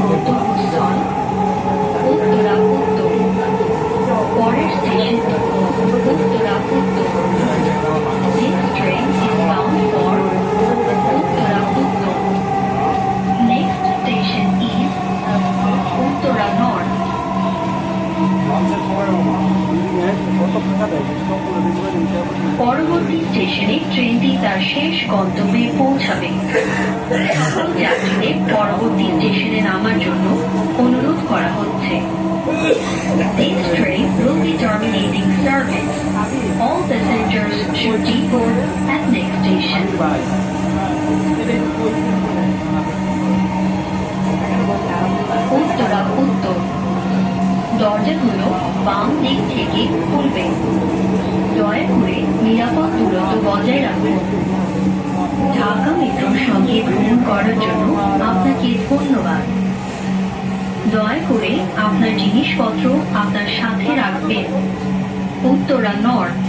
গন্তব্যস্থল উত্তরা উত্তর। পরের স্টেশন উত্তরা উত্তর। This train is bound for Uttara উত্তর। Next station is Uttara north. পরবর্তী স্টেশনে ট্রেনটি তার শেষ গন্তব্যে পৌঁছাবে। সকল যাত্রীদের পরবর্তী স্টেশনে নামার জন্য অনুরোধ করা হচ্ছে। This train will be terminating service. All passengers should deboard at next station. Uttara উত্তর। দরজাগুলো বাম দিক থেকে খুলবে। দয়া করে নিরাপদ দূরত্ব বজায় রাখুন। ঢাকা মেট্রোর সঙ্গে ভ্রমণ করার জন্য আপনাকে ধন্যবাদ। দয়া করে আপনার জিনিসপত্র আপনার সাথে রাখবেন। উত্তরা নর্থ।